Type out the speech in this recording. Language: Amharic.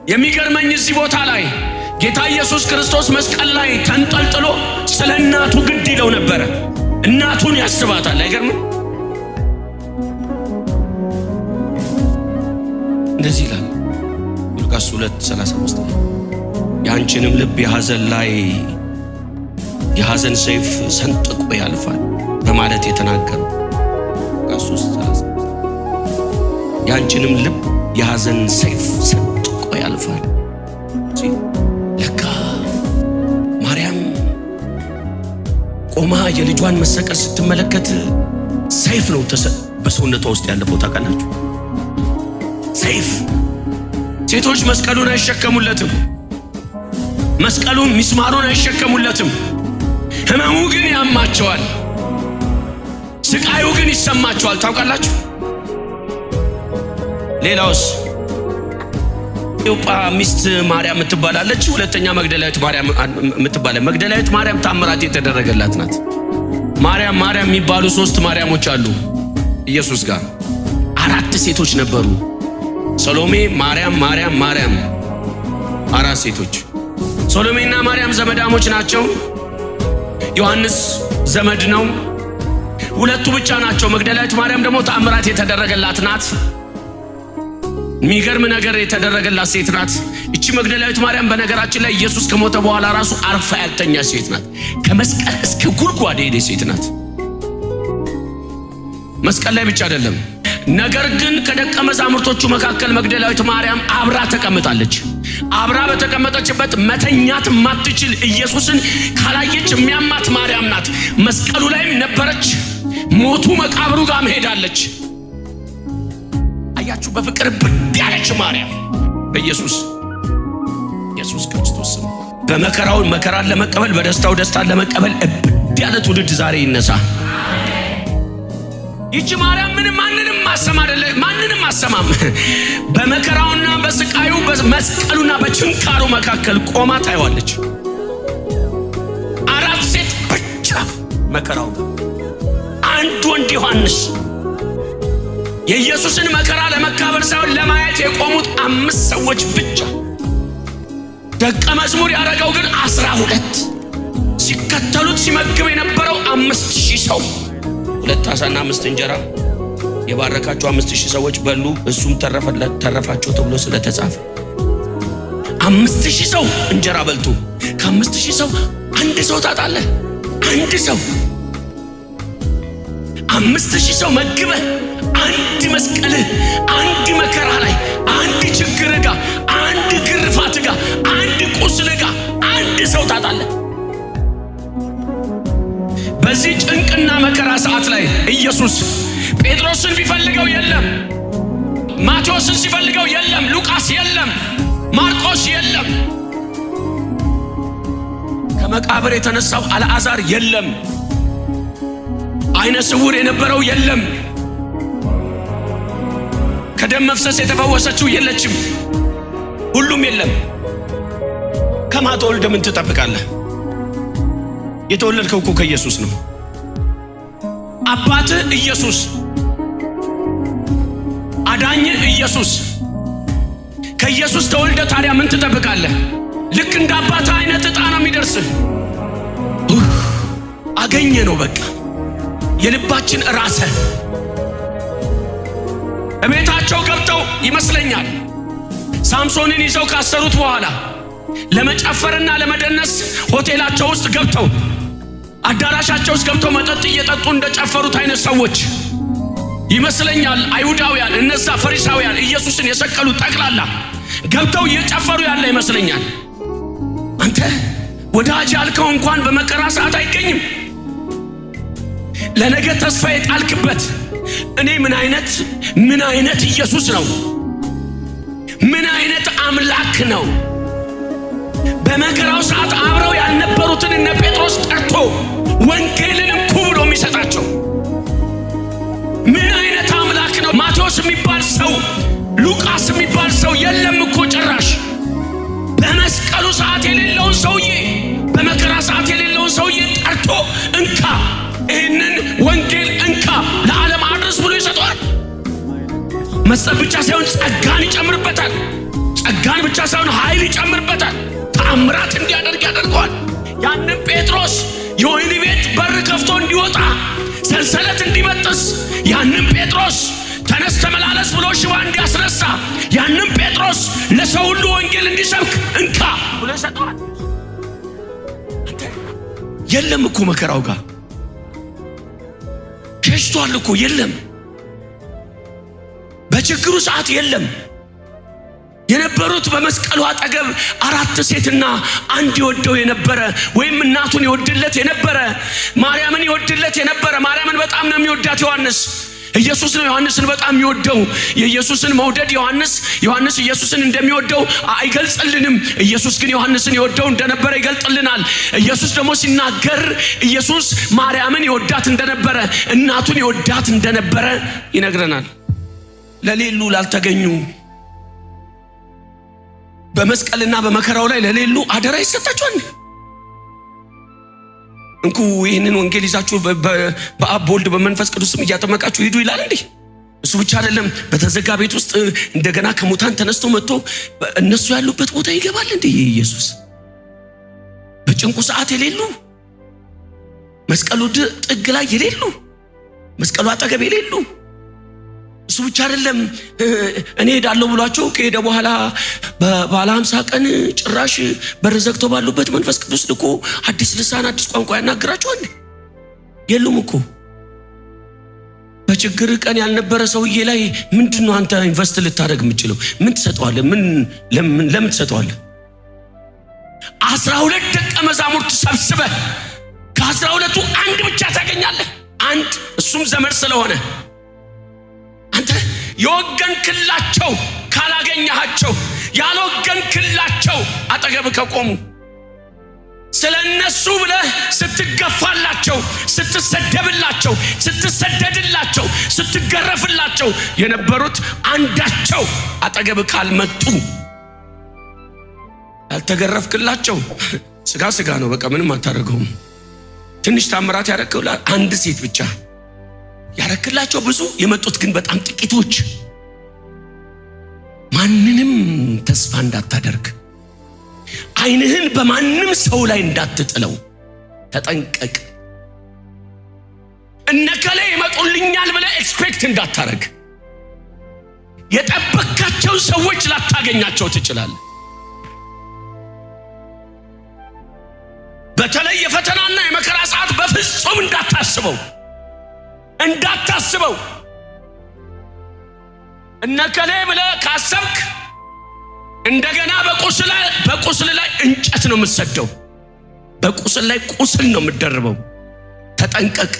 የሚገርመኝ እዚህ ቦታ ላይ ጌታ ኢየሱስ ክርስቶስ መስቀል ላይ ተንጠልጥሎ ስለ እናቱ ግድ ይለው ነበር። እናቱን ያስባታል። አይገርምም? እንደዚህ ይላል ሉቃስ 2:35 ያንቺንም ልብ የሐዘን ሰይፍ ሰንጥቆ ያልፋል በማለት የተናገረው ሉቃስ 3:35 ያንቺንም ልብ የሐዘን ሰይፍ ሰንጥቆ ያልፋል። ለካ ማርያም ቆማ የልጇን መሰቀል ስትመለከት ሰይፍ ነው በሰውነቷ ውስጥ ያለፈው። ታውቃላችሁ? ሰይፍ። ሴቶች መስቀሉን አይሸከሙለትም፣ መስቀሉን ሚስማሩን አይሸከሙለትም። ህመሙ ግን ያማቸዋል፣ ስቃዩ ግን ይሰማቸዋል። ታውቃላችሁ? ሌላውስ የዮጳ ሚስት ማርያም የምትባላለች፣ ሁለተኛ መግደላዊት ማርያም የምትባላለች። መግደላዊት ማርያም ታምራት የተደረገላት ናት። ማርያም የሚባሉ 3 ማርያሞች አሉ ኢየሱስ ጋር። 4 ሴቶች ነበሩ። ሰሎሜ፣ ማርያም 4 ሴቶች። ሰሎሜና ማርያም ዘመዳሞች ናቸው። ዮሐንስ ዘመድ ነው። 2 ብቻ ናቸው። መግደላዊት ማርያም ደግሞ ታምራት የተደረገላት ናት። የሚገርም ነገር የተደረገላት ሴት ናት። እቺ መግደላዊት ማርያም በነገራችን ላይ ኢየሱስ ከሞተ በኋላ ራሱ አርፋ ያልተኛ ሴት ናት። ከመስቀል እስከ ጉድጓድ የሄደች ሴት ናት። መስቀል ላይ ብቻ አይደለም። ነገር ግን ከደቀ መዛሙርቶቹ መካከል መግደላዊት ማርያም አብራ ተቀምጣለች። አብራ በተቀመጠችበት መተኛት ማትችል ኢየሱስን ካላየች የሚያማት ማርያም ናት። መስቀሉ ላይም ነበረች። ሞቱ መቃብሩ ጋር መሄዳለች። አያችሁ? በፍቅር ብድ ያለች ማርያም በኢየሱስ ክርስቶስ በመከራው መከራን ለመቀበል በደስታው ደስታን ለመቀበል ብድ ያለ ትውልድ ዛሬ ይነሳ። ይቺ ማርያም ማንንም አሰማም። በመከራውና በስቃዩ በመስቀሉና በችንካሩ መካከል ቆማ ታይዋለች። 4 ሴት ብቻ መከራው፣ 1 ወንድ ዮሐንስ። የኢየሱስን መከራ ለመካፈል ሳይሆን ለማየት የቆሙት 5 ሰዎች ብቻ። ደቀ መዝሙር ያደረገው ግን 12። ሲከተሉት ሲመግብ የነበረው 5000 ሰው። 2 ዓሣና 5 እንጀራ የባረካቸው 5000 ሰዎች በሉ፣ እሱም ተረፋቸው ተብሎ ስለተጻፈ 5000 ሰው እንጀራ በልቶ ከ5000 ሰው 1 ሰው ታጣለህ። 1 ሰው 5000 ሰው መግበህ 1 መስቀል፣ 1 መከራ ላይ፣ 1 ችግር ጋር፣ 1 ግርፋት ጋር፣ 1 ቁስል ጋር 1 ሰው ታጣለህ። በዚህ ጭንቅና መከራ ሰዓት ላይ ኢየሱስ ጴጥሮስን ቢፈልገው የለም፣ ማቴዎስን ሲፈልገው የለም፣ ሉቃስ የለም፣ ማርቆስ የለም፣ ከመቃብር የተነሳው አልዓዛር የለም፣ አይነ ስውር የነበረው የለም፣ ከደም መፍሰስ የተፈወሰችው የለችም፣ ሁሉም የለም። ከማትወልድ ምን ትጠብቃለህ? የተወለድከው እኮ ከኢየሱስ ነው። አባትህ ኢየሱስ፣ አዳኝ ኢየሱስ። ከኢየሱስ ተወልደ ታዲያ ምን ትጠብቃለህ? ልክ እንደ አባትህ አይነት ዕጣ ነው የሚደርስህ። አገኘ ነው በቃ የልባችን ራሰ። እቤታቸው ገብተው ይመስለኛል ሳምሶንን ይዘው ካሰሩት በኋላ ለመጨፈርና ለመደነስ ሆቴላቸው ውስጥ ገብተው አዳራሻቸው ውስጥ ገብተው መጠጥ እየጠጡ እንደጨፈሩት አይነት ሰዎች ይመስለኛል። አይሁዳውያን እነዛ ፈሪሳውያን ኢየሱስን የሰቀሉ ጠቅላላ ገብተው እየጨፈሩ ያለ ይመስለኛል። አንተ ወዳጅ ያልከው እንኳን በመከራ ሰዓት አይገኝም። ለነገ ተስፋ የጣልክበት እኔ ምን አይነት ኢየሱስ ነው? ምን አይነት አምላክ ነው? በመከራው ሰዓት አብረው ያልነበሩትን እነ ጴጥሮስ ጠርቶ ወንጌልን እንኩ ብሎ የሚሰጣቸው ምን አይነት አምላክ ነው? ማቴዎስ የሚባል ሰው፣ ሉቃስ የሚባል ሰው የለም እኮ ጭራሽ። በመስቀሉ ሰዓት የሌለውን ሰውዬ፣ በመከራ ሰዓት የሌለውን ሰውዬ ጠርቶ እንካ ይህንን ወንጌል እንካ ለዓለም አድርስ ብሎ ይሰጠዋል። መስጠት ብቻ ሳይሆን ጸጋን ይጨምርበታል። ጸጋን ብቻ ሳይሆን ኃይል ይጨምርበታል። ተአምራት እንዲያደርግ ያደርገዋል። ያንን ጴጥሮስ የወህኒ ቤት በር ከፍቶ እንዲወጣ ሰንሰለት እንዲበጥስ፣ ያንን ጴጥሮስ ተነስ ተመላለስ ብሎ ሽባ እንዲያስነሳ፣ ያንን ጴጥሮስ ለሰው ሁሉ ወንጌል እንዲሰብክ እንካ ብሎ ሰጥቷል። የለም እኮ መከራው ጋር ሸሽቷል እኮ የለም። በችግሩ ሰዓት የለም። የነበሩት በመስቀሉ አጠገብ 4 ሴትና አንድ ይወደው የነበረ ወይም እናቱን ይወድለት የነበረ ማርያምን ይወድለት የነበረ ማርያምን በጣም ነው የሚወዳት ዮሐንስ። ኢየሱስ ነው ዮሐንስን በጣም የሚወደው። የኢየሱስን መውደድ ዮሐንስ ኢየሱስን እንደሚወደው አይገልጽልንም። ኢየሱስ ግን ዮሐንስን ይወደው እንደነበረ ይገልጥልናል። ኢየሱስ ደግሞ ሲናገር ኢየሱስ ማርያምን ይወዳት እንደነበረ እናቱን ይወዳት እንደነበረ ይነግረናል። ለሌሉ ላልተገኙ በመስቀልና በመከራው ላይ ለሌሉ አደራ ይሰጣቸዋል። እንኩ ይህንን ወንጌል ይዛችሁ በአብ በወልድ በመንፈስ ቅዱስም እያጠመቃችሁ ሂዱ ይላል እንዴ? እሱ ብቻ አይደለም። በተዘጋ ቤት ውስጥ እንደገና ከሙታን ተነስቶ መጥቶ እነሱ ያሉበት ቦታ ይገባል እንዴ? ኢየሱስ በጭንቁ ሰዓት የሌሉ መስቀሉ ጥግ ላይ የሌሉ መስቀሉ አጠገብ የሌሉ እሱ ብቻ አይደለም። እኔ ሄዳለሁ ብሏቸው ከሄደ በኋላ በባለ 50 ቀን ጭራሽ በር ዘግተው ባሉበት መንፈስ ቅዱስ ልኮ አዲስ ልሳን አዲስ ቋንቋ ያናግራቸዋል። የሉም እኮ በችግር ቀን ያልነበረ ሰውዬ ላይ ምንድነው አንተ ኢንቨስት ልታደርግ የምትችለው? ምን ትሰጠዋለህ? ለምን ትሰጠዋለህ? 12 ደቀ መዛሙርት ሰብስበህ ከ12ቱ አንድ ብቻ ታገኛለህ። አንድ እሱም ዘመድ ስለሆነ አንተ የወገንክላቸው ካላገኛቸው ያልወገንክላቸው አጠገብ ከቆሙ ስለነሱ ብለህ ስትገፋላቸው፣ ስትሰደብላቸው፣ ስትሰደድላቸው፣ ስትገረፍላቸው የነበሩት አንዳቸው አጠገብ ካልመጡ ያልተገረፍክላቸው ስጋ ነው። በቃ ምንም አታደርገውም። ትንሽ ታምራት ያረከውላ አንድ ሴት ብቻ ያረክላቸው ብዙ የመጡት ግን በጣም ጥቂቶች። ማንንም ተስፋ እንዳታደርግ፣ ዓይንህን በማንም ሰው ላይ እንዳትጥለው ተጠንቀቅ። እነከለ ይመጡልኛል ብለህ ኤክስፔክት እንዳታረግ። የጠበቃቸው ሰዎች ላታገኛቸው ትችላለህ። በተለይ የፈተናና የመከራ ሰዓት በፍጹም እንዳታስበው። እነከለ ብለህ ካሰብክ እንደገና በቁስል ላይ እንጨት ነው የምትሰደው። በቁስል ላይ ቁስል ነው የምትደርበው። ተጠንቀቅ።